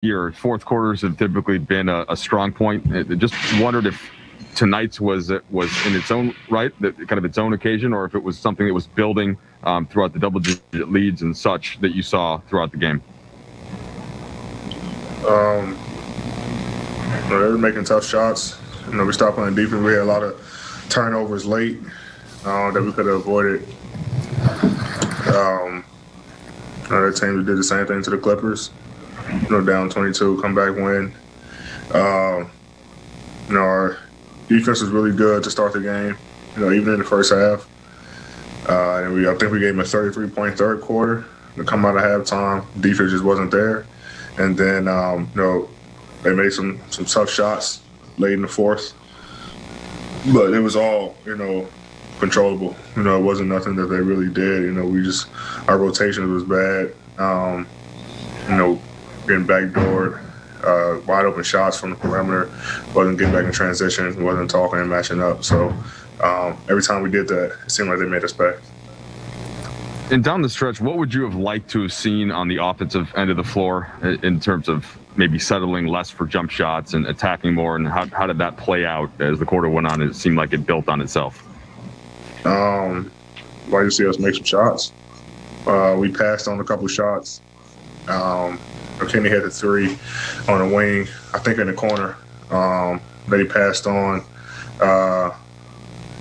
year. Fourth quarters have typically been a strong point. I just wondered if tonight's was in its own right, kind of its own occasion, or if it was something that was building throughout the double-digit leads and such that you saw throughout the game. They were making tough shots. We stopped playing defense. We had a lot of turnovers late that we could have avoided. Other teams did the same thing to the Clippers. Down 22, come back win. Our defense was really good to start the game. Even in the first half. And I think we gave them a 33-point third quarter. To come out of halftime, defense just wasn't there. And then, they made some tough shots late in the fourth. But it was all, controllable. It wasn't nothing that they really did. Our rotation was bad. Getting backdoored, wide open shots from the perimeter, wasn't getting back in transition, wasn't talking and matching up. So every time we did that, it seemed like they made us pay. And down the stretch, what would you have liked to have seen on the offensive end of the floor in terms of maybe settling less for jump shots and attacking more? And how did that play out as the quarter went on? It seemed like it built on itself. Like to see us make some shots. We passed on a couple of shots. Kenny had the three on the wing, I think in the corner that he passed on. I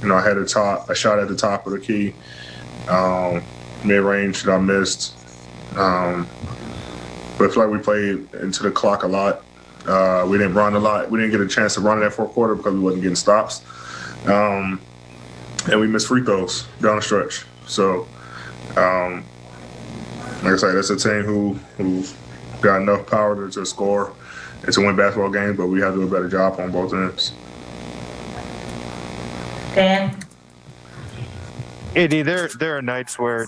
had a shot at the top of the key. Mid-range that I missed. But I feel like we played into the clock a lot. We didn't run a lot. We didn't get a chance to run in that fourth quarter because we wasn't getting stops. And we missed free throws down the stretch. So, like I said, that's a team who's got enough power to score and to win basketball games, but we have to do a better job on both ends. Dan? AD, there are nights where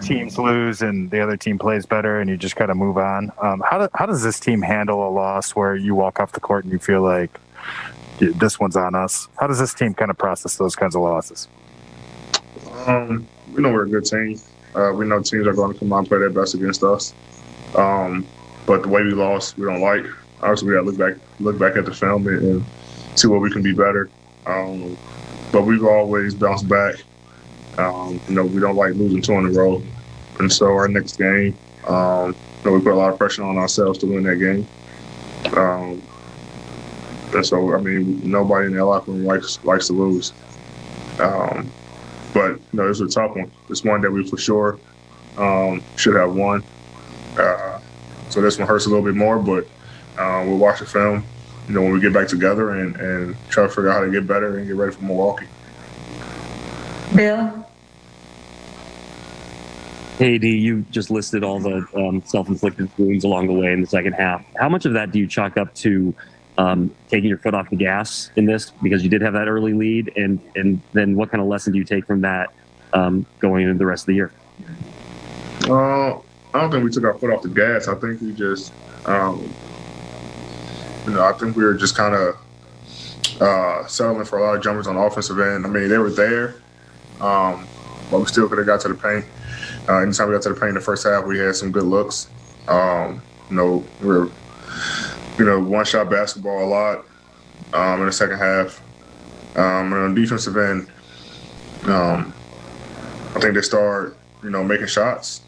teams lose and the other team plays better and you just kind of move on. How does this team handle a loss where you walk off the court and you feel like this one's on us? How does this team kind of process those kinds of losses? We know we're a good team. We know teams are going to come out and play their best against us. But the way we lost, we don't like. Obviously, we got to look back at the film and see what we can be better. But we've always bounced back. We don't like losing 2 in a row. And so our next game, we put a lot of pressure on ourselves to win that game. And so, nobody in that locker room likes to lose. But, this is a tough one. It's one that we for sure should have won. So this one hurts a little bit more, but we'll watch the film, when we get back together and try to figure out how to get better and get ready for Milwaukee. Bill? AD, you just listed all the self-inflicted wounds along the way in the second half. How much of that do you chalk up to taking your foot off the gas in this because you did have that early lead, and then what kind of lesson do you take from that going into the rest of the year? I don't think we took our foot off the gas. I think we just, I think we were just kind of settling for a lot of jumpers on the offensive end. They were there, but we still could have got to the paint. Anytime we got to the paint in the first half, we had some good looks. We were, one-shot basketball a lot in the second half. And on the defensive end, I think they started, making shots.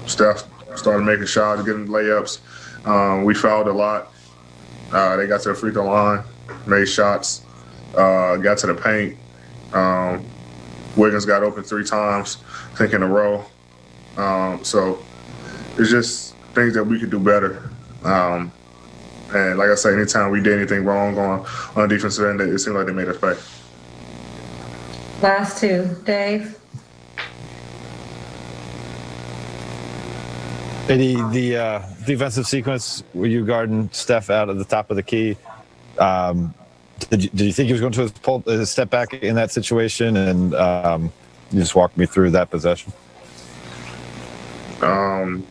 Steph started making shots, getting layups. We fouled a lot. They got to the free throw line, made shots, got to the paint. Wiggins got open 3 times, I think in a row. So it's just things that we could do better. And like I say, anytime we did anything wrong on the defensive end, it seemed like they made us pay. Last 2. Dave? The defensive sequence where you guarding Steph out at the top of the key, did you think he was going to pull a step back in that situation? And you just walk me through that possession. No,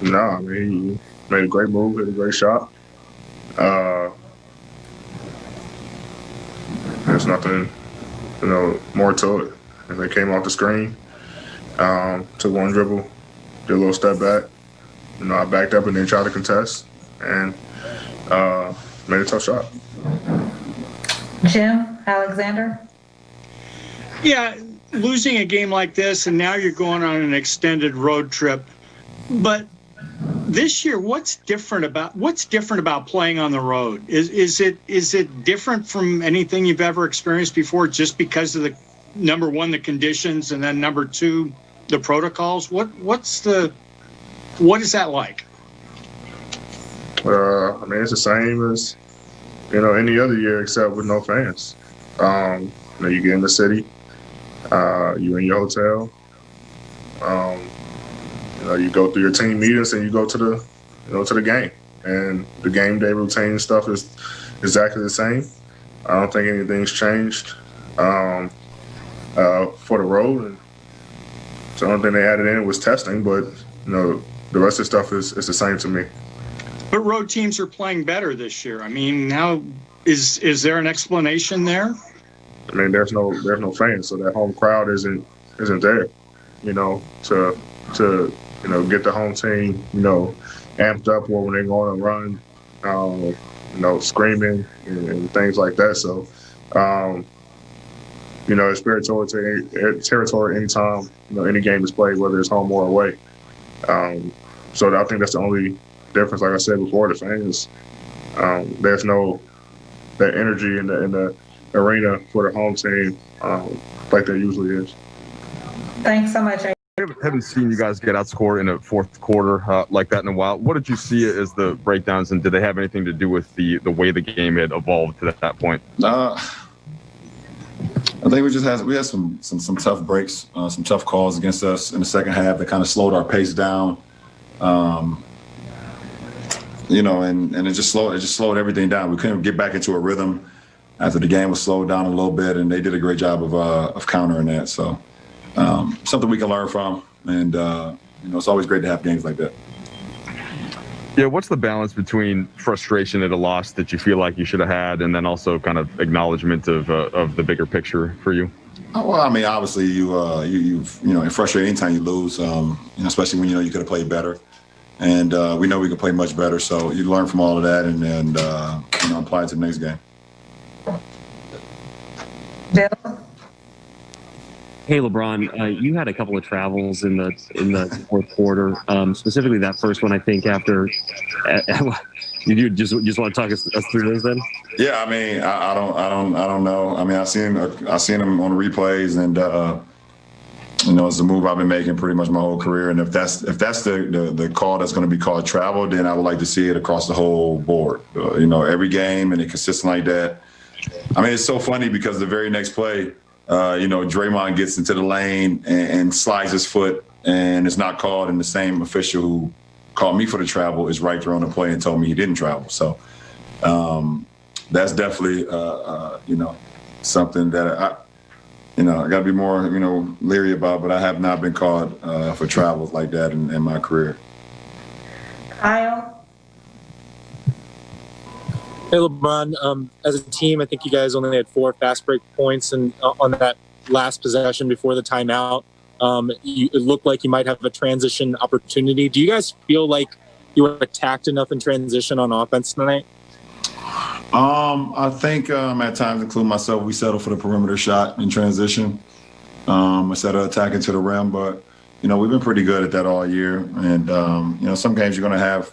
he made a great move, hit a great shot. There's nothing, more to it. And they came off the screen, took one dribble, did a little step back, I backed up and then tried to contest and made a tough shot. Jim Alexander. Yeah, losing a game like this, and now you're going on an extended road trip. But this year, what's different about playing on the road? Is it different from anything you've ever experienced before, just because of the number one, the conditions, and then number two, the protocols? What is that like? I mean, it's the same as any other year except with no fans. You get in the city, you're in your hotel. You go through your team meetings and you go to the game, and the game day routine stuff is exactly the same. I don't think anything's changed for the road. And so the only thing they added in was testing, but the rest of the stuff is the same to me. But road teams are playing better this year. I mean, now is there an explanation there? I mean, there's no fans, so that home crowd isn't there. To get the home team, amped up or when they're going to run, screaming and things like that. So, it's territory anytime, any game is played, whether it's home or away. So I think that's the only difference. Like I said before, the fans, there's no that energy in the arena for the home team like there usually is. Thanks so much. I haven't seen you guys get outscored in a fourth quarter like that in a while. What did you see as the breakdowns, and did they have anything to do with the way the game had evolved to that point? I think we had some tough breaks, some tough calls against us in the second half that kind of slowed our pace down. And it just slowed everything down. We couldn't get back into a rhythm after the game was slowed down a little bit, and they did a great job of countering that. So something we can learn from, and it's always great to have games like that. Yeah, what's the balance between frustration at a loss that you feel like you should have had, and then also kind of acknowledgement of the bigger picture for you? Oh, well, I mean, obviously it's frustrating anytime you lose, especially when you could have played better, and we know we could play much better. So you learn from all of that and apply it to the next game. Bill. Hey, LeBron, you had a couple of travels in the fourth quarter, specifically that first one. I think after you just want to talk us through this then. Yeah, I mean, I don't know. I mean, I seen him on replays, and it's a move I've been making pretty much my whole career. And if that's the call that's going to be called travel, then I would like to see it across the whole board. Every game and it consistent like that. I mean, it's so funny because the very next play, Draymond gets into the lane and slides his foot, and it's not called, and the same official who called me for the travel is right there on the play and told me he didn't travel. So that's definitely, something that I got to be more, leery about, but I have not been called for travels like that in my career. Kyle. Hey, LeBron, as a team, I think you guys only had 4 fast break points and on that last possession before the timeout. It looked like you might have a transition opportunity. Do you guys feel like you were attacked enough in transition on offense tonight? I think at times, including myself, we settled for the perimeter shot in transition instead of attacking to the rim. But, we've been pretty good at that all year. And, some games you're going to have,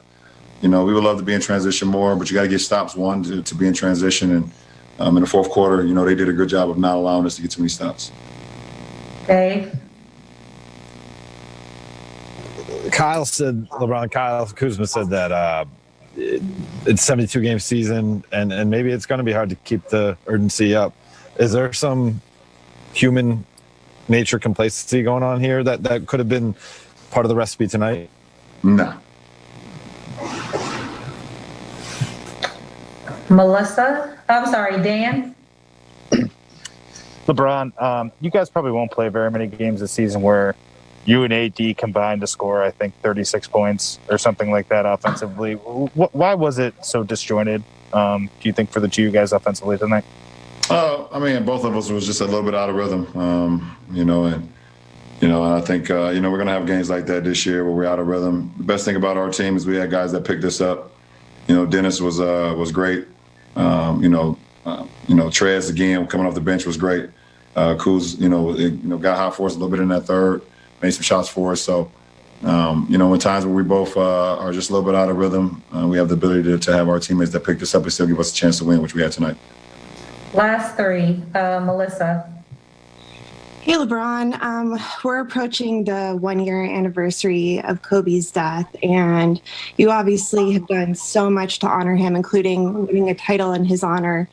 we would love to be in transition more, but you got to get stops, one, to be in transition. And in the fourth quarter, they did a good job of not allowing us to get too many stops. Dave. Kyle Kuzma said that it's 72-game season, and maybe it's going to be hard to keep the urgency up. Is there some human nature complacency going on here that could have been part of the recipe tonight? No. Dan. LeBron, you guys probably won't play very many games this season where you and AD combined to score, I think, 36 points or something like that offensively. Why was it so disjointed, do you think, for the two of you guys offensively tonight? I mean, both of us was just a little bit out of rhythm, and And I think, we're going to have games like that this year where we're out of rhythm. The best thing about our team is we had guys that picked us up. Dennis was great. Trez again coming off the bench was great. Kuz, got hot for us a little bit in that third, made some shots for us. So, in times where we both are just a little bit out of rhythm, we have the ability to have our teammates that picked us up and still give us a chance to win, which we had tonight. Last three, Melissa. Hey, LeBron. We're approaching the 1-year anniversary of Kobe's death, and you obviously have done so much to honor him, including winning a title in his honor.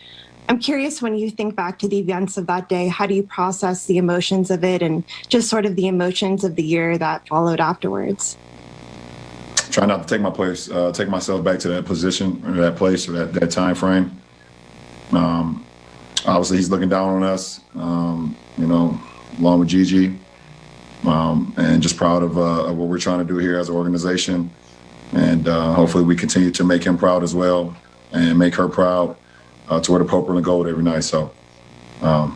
I'm curious, when you think back to the events of that day, how do you process the emotions of it and just sort of the emotions of the year that followed afterwards? Try not to take myself back to that position or that place or that time frame. Obviously, he's looking down on us, along with Gigi, and just proud of what we're trying to do here as an organization. And hopefully we continue to make him proud as well and make her proud to wear the purple and the gold every night. So I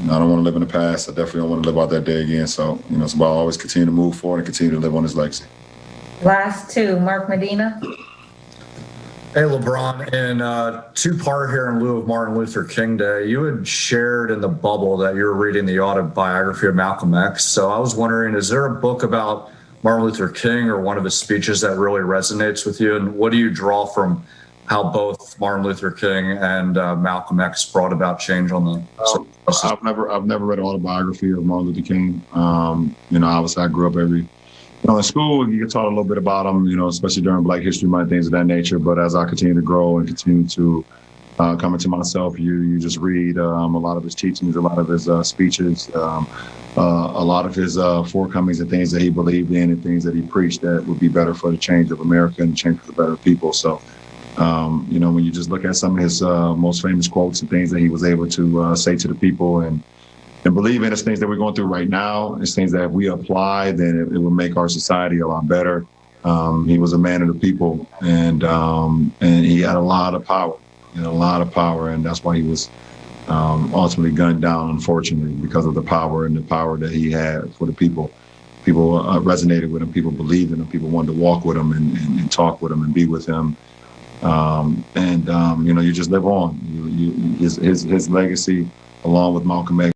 don't want to live in the past. I definitely don't want to live out that day again. So, it's about always continue to move forward and continue to live on his legacy. Last two, Mark Medina. Hey, LeBron, in two-part here in lieu of Martin Luther King Day, you had shared in the bubble that you were reading the autobiography of Malcolm X. So I was wondering, is there a book about Martin Luther King or one of his speeches that really resonates with you? And what do you draw from how both Martin Luther King and Malcolm X brought about change on the I've never read an autobiography of Martin Luther King. Obviously I grew up in school, you get taught a little bit about him, especially during Black History Month, things of that nature. But as I continue to grow and continue to come into myself, you just read a lot of his teachings, a lot of his speeches, a lot of his forecomings and things that he believed in and things that he preached that would be better for the change of America and change for the better people. So, when you just look at some of his most famous quotes and things that he was able to say to the people and believe in, it's things that we're going through right now. It's things that if we apply, then it will make our society a lot better. He was a man of the people, and he had a lot of power. And that's why he was ultimately gunned down, unfortunately, because of the power that he had for the people. People resonated with him. People believed in him. People wanted to walk with him and talk with him and be with him. You just live on. His legacy, along with Malcolm X,